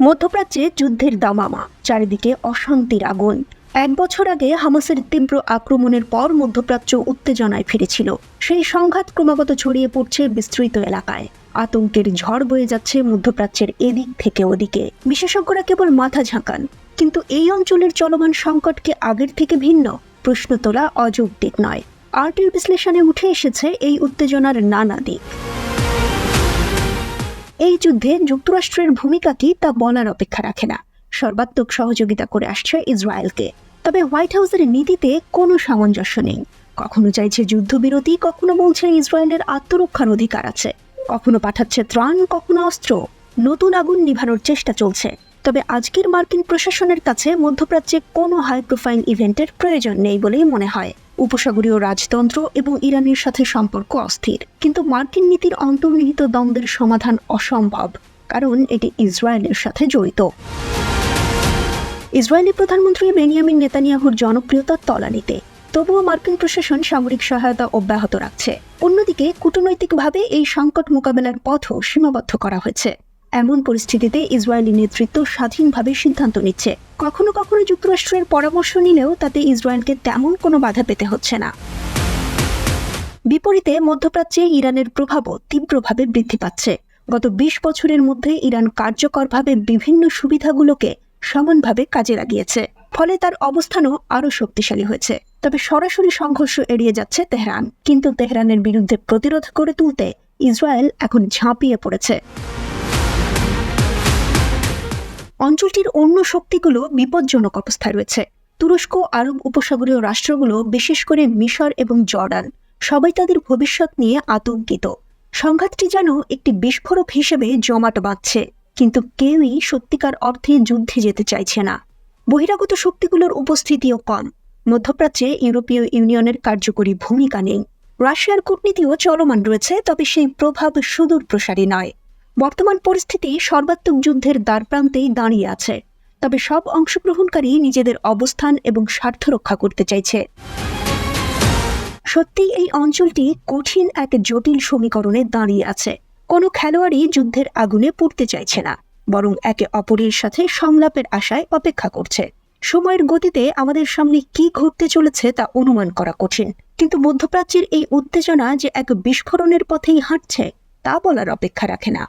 মধ্যপ্রাচ্যে যুদ্ধের দামামা, চারিদিকে অশান্তির আগুন। 1 বছর আগে হামাসের তীব্র আক্রমণের পর মধ্যপ্রাচ্য উত্তেজনায় ফিরেছিল। সেই সংঘাত ক্রমাগত ছড়িয়ে পড়ছে বিস্তৃত এলাকায়। আতঙ্কের ঝড় বয়ে যাচ্ছে মধ্যপ্রাচ্যের এদিক থেকে ওদিকে। বিশেষজ্ঞরা কেবল মাথা ঝাঁকান, কিন্তু এই অঞ্চলের চলমান সংকটকে আগের থেকে ভিন্ন প্রশ্ন তোলা অযৌক্তিক নয়। আরটির বিশ্লেষণে উঠে এসেছে এই উত্তেজনার নানা দিক। এই যুদ্ধে যুক্তরাষ্ট্রের ভূমিকা কি তা বলার অপেক্ষা রাখে না। সর্বাত্মক সহযোগিতা করে আসছে ইসরায়েলকে, তবে হোয়াইট হাউসের নীতিতে কোনো সামঞ্জস্য নেই। কখনো চাইছে যুদ্ধবিরতি, কখনো বলছে ইসরায়েলের আত্মরক্ষার অধিকার আছে, কখনো পাঠাচ্ছে ত্রাণ, কখনো অস্ত্র। নতুন আগুন নিভানোর চেষ্টা চলছে। তবে আজকের মার্কিন প্রশাসনের কাছে মধ্যপ্রাচ্যে কোনো হাই প্রোফাইল ইভেন্টের প্রয়োজন নেই বলেই মনে হয়। উপসাগরীয় রাজতন্ত্র এবং ইরানের সাথে সম্পর্ক অস্থির, কিন্তু মার্কিন নীতির অন্তর্নিহিত দ্বন্দ্বের সমাধান অসম্ভব, কারণ এটি ইসরায়েলের সাথে জড়িত। ইসরায়েলি প্রধানমন্ত্রী বেনিয়ামিন নেতানিয়াহুর জনপ্রিয়তা তলানিতে, তবুও মার্কিন প্রশাসন সামরিক সহায়তা অব্যাহত রাখছে। অন্যদিকে কূটনৈতিকভাবে এই সংকট মোকাবেলার পথও সীমাবদ্ধ করা হয়েছে। এমন পরিস্থিতিতে ইসরায়েলি নেতৃত্ব স্বাধীনভাবে সিদ্ধান্ত নিচ্ছে। কখনো কখনো যুক্তরাষ্ট্রের পরামর্শ নিলেও তাতে ইসরায়েলকে তেমন কোনো বাধা পেতে হচ্ছে না। বিপরীতে মধ্যপ্রাচ্যে ইরানের প্রভাবও তীব্রভাবে বৃদ্ধি পাচ্ছে। গত 20 বছরের মধ্যে ইরান কার্যকরভাবে বিভিন্ন সুবিধাগুলোকে সমানভাবে কাজে লাগিয়েছে, ফলে তার অবস্থানও আরও শক্তিশালী হয়েছে। তবে সরাসরি সংঘর্ষ এড়িয়ে যাচ্ছে তেহরান, কিন্তু তেহরানের বিরুদ্ধে প্রতিরোধ করে তুলতে ইসরায়েল এখন ঝাঁপিয়ে পড়েছে। অঞ্চলটির অন্য শক্তিগুলো বিপজ্জনক অবস্থায় রয়েছে। তুরস্ক, আরব উপসাগরীয় রাষ্ট্রগুলো, বিশেষ করে মিশর এবং জর্ডান, সবাই তাদের ভবিষ্যৎ নিয়ে আতঙ্কিত। সংঘাতটি যেন একটি বিস্ফোরক হিসেবে জমাট বাঁধছে, কিন্তু কেউই সত্যিকার অর্থে যুদ্ধে যেতে চাইছে না। বহিরাগত শক্তিগুলোর উপস্থিতিও কম। মধ্যপ্রাচ্যে ইউরোপীয় ইউনিয়নের কার্যকরী ভূমিকা নেই। রাশিয়ার কূটনীতিও চলমান রয়েছে, তবে সেই প্রভাব সুদূর প্রসারী নয়। বর্তমান পরিস্থিতি সর্বাত্মক যুদ্ধের দ্বারপ্রান্তেই দাঁড়িয়ে আছে, তবে সব অংশগ্রহণকারী নিজেদের অবস্থান এবং স্বার্থ রক্ষা করতে চাইছে। সত্যি এই অঞ্চলটি কঠিন এক জটিল সমীকরণে দাঁড়িয়ে আছে। কোনো খেলোয়াড়ই যুদ্ধের আগুনে পুড়তে চাইছে না, বরং একে অপরের সাথে সংলাপের আশায় অপেক্ষা করছে। সময়ের গতিতে আমাদের সামনে কি ঘটতে চলেছে তা অনুমান করা কঠিন, কিন্তু মধ্যপ্রাচ্যের এই উত্তেজনা যে এক বিস্ফোরণের পথেই হাঁটছে তা বলার অপেক্ষা রাখে না।